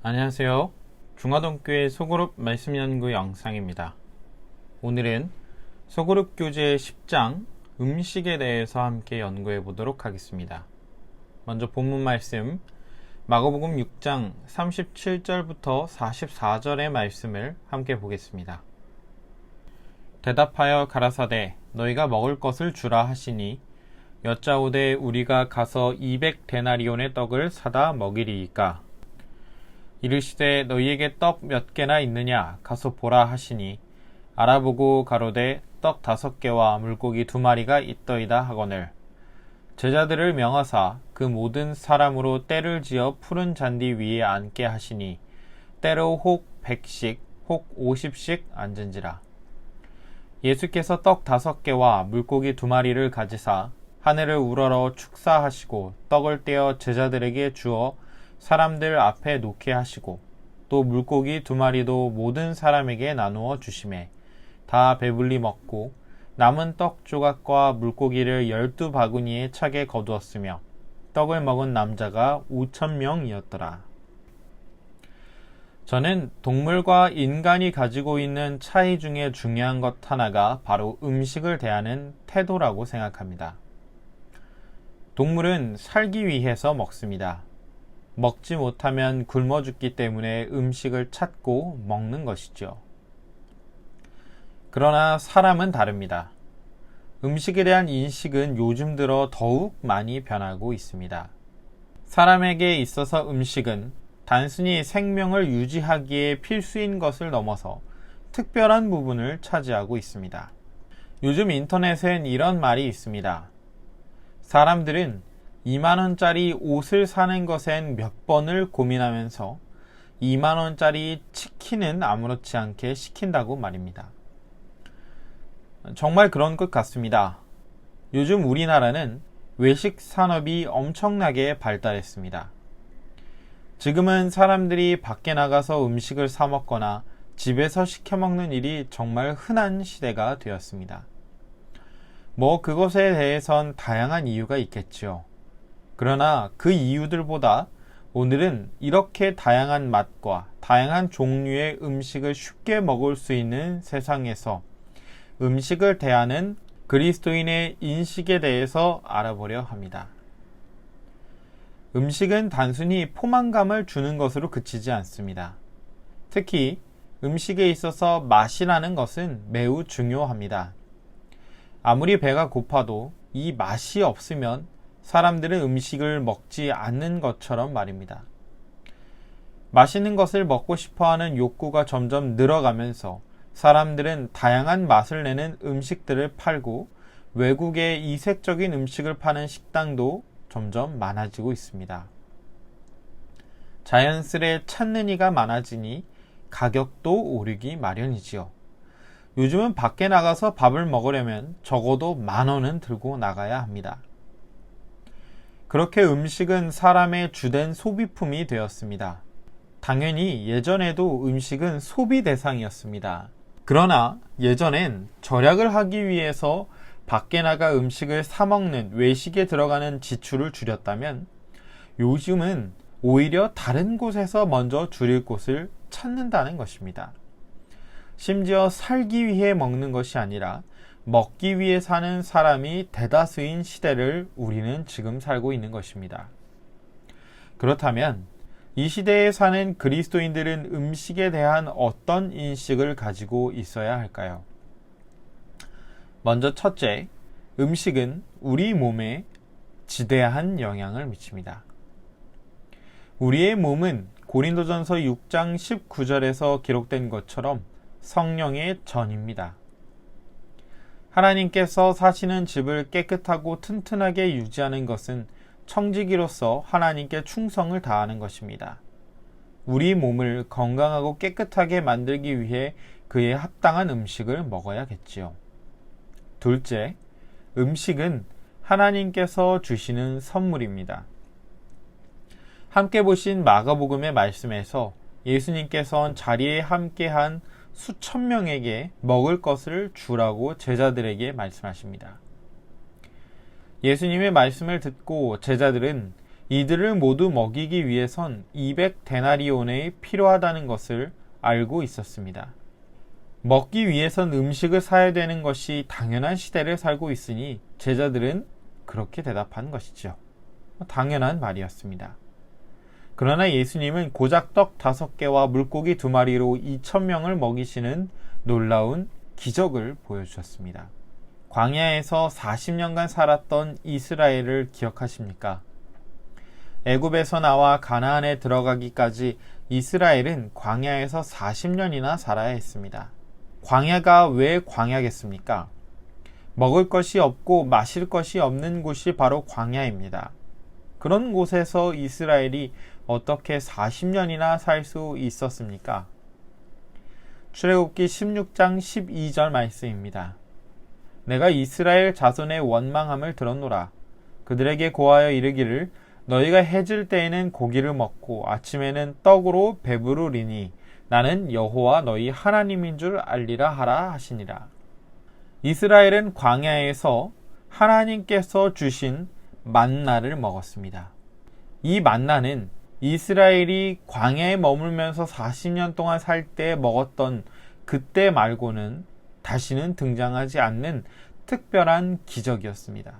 안녕하세요. 중화동교회 소그룹 말씀 연구 영상입니다. 오늘은 소그룹 교재 10장 음식에 대해서 함께 연구해 보도록 하겠습니다. 먼저 본문 말씀 마가복음 6장 37절부터 44절의 말씀을 함께 보겠습니다. 대답하여 가라사대 너희가 먹을 것을 주라 하시니 여짜오되 우리가 가서 200데나리온의 떡을 사다 먹이리이까. 이르시되 너희에게 떡 몇 개나 있느냐 가서 보라 하시니 알아보고 가로되 떡 5개와 물고기 2마리가 있더이다 하거늘 제자들을 명하사 그 모든 사람으로 때를 지어 푸른 잔디 위에 앉게 하시니 때로 혹 100씩 혹 50씩 앉은지라. 예수께서 떡 5개와 물고기 2마리를 가지사 하늘을 우러러 축사하시고 떡을 떼어 제자들에게 주어 사람들 앞에 놓게 하시고 또 물고기 2마리도 모든 사람에게 나누어 주시매 다 배불리 먹고 남은 떡 조각과 물고기를 12바구니에 차게 거두었으며 떡을 먹은 남자가 5,000명이었더라. 저는 동물과 인간이 가지고 있는 차이 중에 중요한 것 하나가 바로 음식을 대하는 태도라고 생각합니다. 동물은 살기 위해서 먹습니다. 먹지 못하면 굶어 죽기 때문에 음식을 찾고 먹는 것이죠. 그러나 사람은 다릅니다. 음식에 대한 인식은 요즘 들어 더욱 많이 변하고 있습니다. 사람에게 있어서 음식은 단순히 생명을 유지하기에 필수인 것을 넘어서 특별한 부분을 차지하고 있습니다. 요즘 인터넷엔 이런 말이 있습니다. 사람들은 2만원짜리 옷을 사는 것엔 몇 번을 고민하면서 2만원짜리 치킨은 아무렇지 않게 시킨다고 말입니다. 정말 그런 것 같습니다. 요즘 우리나라는 외식 산업이 엄청나게 발달했습니다. 지금은 사람들이 밖에 나가서 음식을 사 먹거나 집에서 시켜 먹는 일이 정말 흔한 시대가 되었습니다. 그것에 대해선 다양한 이유가 있겠죠. 그러나 그 이유들보다 오늘은 이렇게 다양한 맛과 다양한 종류의 음식을 쉽게 먹을 수 있는 세상에서 음식을 대하는 그리스도인의 인식에 대해서 알아보려 합니다. 음식은 단순히 포만감을 주는 것으로 그치지 않습니다. 특히 음식에 있어서 맛이라는 것은 매우 중요합니다. 아무리 배가 고파도 이 맛이 없으면 사람들은 음식을 먹지 않는 것처럼 말입니다. 맛있는 것을 먹고 싶어하는 욕구가 점점 늘어가면서 사람들은 다양한 맛을 내는 음식들을 팔고 외국의 이색적인 음식을 파는 식당도 점점 많아지고 있습니다. 자연스레 찾는 이가 많아지니 가격도 오르기 마련이지요. 요즘은 밖에 나가서 밥을 먹으려면 적어도 10,000원은 들고 나가야 합니다. 그렇게 음식은 사람의 주된 소비품이 되었습니다. 당연히 예전에도 음식은 소비 대상이었습니다. 그러나 예전엔 절약을 하기 위해서 밖에 나가 음식을 사 먹는 외식에 들어가는 지출을 줄였다면 요즘은 오히려 다른 곳에서 먼저 줄일 곳을 찾는다는 것입니다. 심지어 살기 위해 먹는 것이 아니라 먹기 위해 사는 사람이 대다수인 시대를 우리는 지금 살고 있는 것입니다. 그렇다면 이 시대에 사는 그리스도인들은 음식에 대한 어떤 인식을 가지고 있어야 할까요? 먼저 첫째, 음식은 우리 몸에 지대한 영향을 미칩니다. 우리의 몸은 고린도전서 6장 19절에서 기록된 것처럼 성령의 전입니다. 하나님께서 사시는 집을 깨끗하고 튼튼하게 유지하는 것은 청지기로서 하나님께 충성을 다하는 것입니다. 우리 몸을 건강하고 깨끗하게 만들기 위해 그에 합당한 음식을 먹어야겠지요. 둘째, 음식은 하나님께서 주시는 선물입니다. 함께 보신 마가복음의 말씀에서 예수님께서는 자리에 함께한 수천 명에게 먹을 것을 주라고 제자들에게 말씀하십니다. 예수님의 말씀을 듣고 제자들은 이들을 모두 먹이기 위해선 200데나리온이 필요하다는 것을 알고 있었습니다. 먹기 위해선 음식을 사야 되는 것이 당연한 시대를 살고 있으니 제자들은 그렇게 대답한 것이죠. 당연한 말이었습니다. 그러나 예수님은 고작 떡 5개와 물고기 2마리로 2,000명을 먹이시는 놀라운 기적을 보여주셨습니다. 광야에서 40년간 살았던 이스라엘을 기억하십니까? 애굽에서 나와 가나안에 들어가기까지 이스라엘은 광야에서 40년이나 살아야 했습니다. 광야가 왜 광야겠습니까? 먹을 것이 없고 마실 것이 없는 곳이 바로 광야입니다. 그런 곳에서 이스라엘이 어떻게 40년이나 살 수 있었습니까? 출애굽기 16장 12절 말씀입니다. 내가 이스라엘 자손의 원망함을 들었노라. 그들에게 고하여 이르기를 너희가 해질 때에는 고기를 먹고 아침에는 떡으로 배부르리니 나는 여호와 너희 하나님인 줄 알리라 하라 하시니라. 이스라엘은 광야에서 하나님께서 주신 만나를 먹었습니다. 이 만나는 이스라엘이 광야에 머물면서 40년 동안 살 때 먹었던 그때 말고는 다시는 등장하지 않는 특별한 기적이었습니다.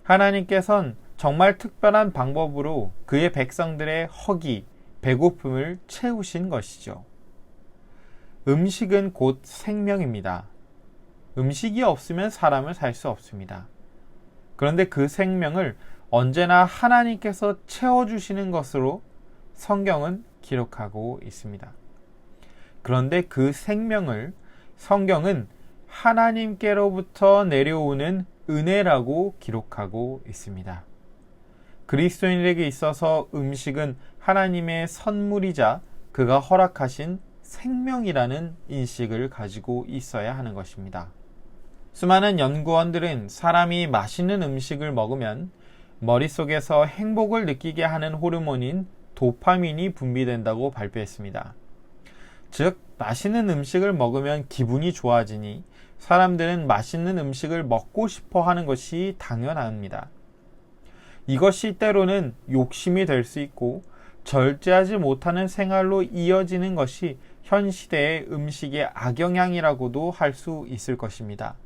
하나님께서는 정말 특별한 방법으로 그의 백성들의 허기, 배고픔을 채우신 것이죠. 음식은 곧 생명입니다. 음식이 없으면 사람을 살 수 없습니다. 그런데 그 생명을 언제나 하나님께서 채워주시는 것으로 성경은 기록하고 있습니다. 그런데 그 생명을 성경은 하나님께로부터 내려오는 은혜라고 기록하고 있습니다. 그리스도인에게 있어서 음식은 하나님의 선물이자 그가 허락하신 생명이라는 인식을 가지고 있어야 하는 것입니다. 수많은 연구원들은 사람이 맛있는 음식을 먹으면 머릿속에서 행복을 느끼게 하는 호르몬인 도파민이 분비된다고 발표했습니다. 즉, 맛있는 음식을 먹으면 기분이 좋아지니 사람들은 맛있는 음식을 먹고 싶어 하는 것이 당연합니다. 이것이 때로는 욕심이 될 수 있고 절제하지 못하는 생활로 이어지는 것이 현 시대의 음식의 악영향이라고도 할 수 있을 것입니다.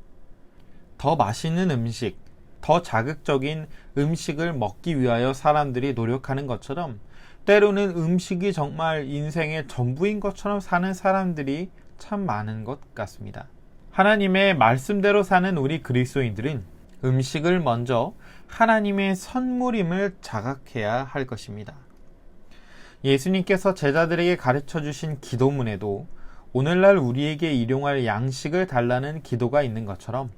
더 맛있는 음식, 더 자극적인 음식을 먹기 위하여 사람들이 노력하는 것처럼 때로는 음식이 정말 인생의 전부인 것처럼 사는 사람들이 참 많은 것 같습니다. 하나님의 말씀대로 사는 우리 그리스도인들은 음식을 먼저 하나님의 선물임을 자각해야 할 것입니다. 예수님께서 제자들에게 가르쳐 주신 기도문에도 오늘날 우리에게 일용할 양식을 달라는 기도가 있는 것처럼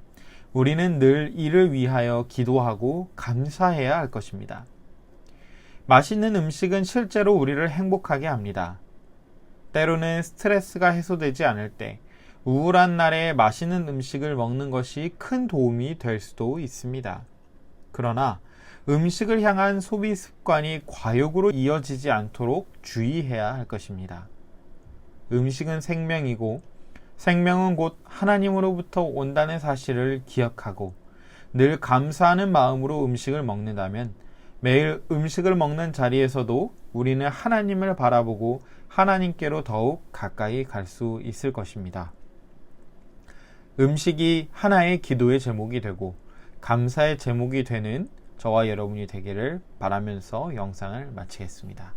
우리는 늘 이를 위하여 기도하고 감사해야 할 것입니다. 맛있는 음식은 실제로 우리를 행복하게 합니다. 때로는 스트레스가 해소되지 않을 때 우울한 날에 맛있는 음식을 먹는 것이 큰 도움이 될 수도 있습니다. 그러나 음식을 향한 소비 습관이 과욕으로 이어지지 않도록 주의해야 할 것입니다. 음식은 생명이고 생명은 곧 하나님으로부터 온다는 사실을 기억하고 늘 감사하는 마음으로 음식을 먹는다면 매일 음식을 먹는 자리에서도 우리는 하나님을 바라보고 하나님께로 더욱 가까이 갈 수 있을 것입니다. 음식이 하나의 기도의 제목이 되고 감사의 제목이 되는 저와 여러분이 되기를 바라면서 영상을 마치겠습니다.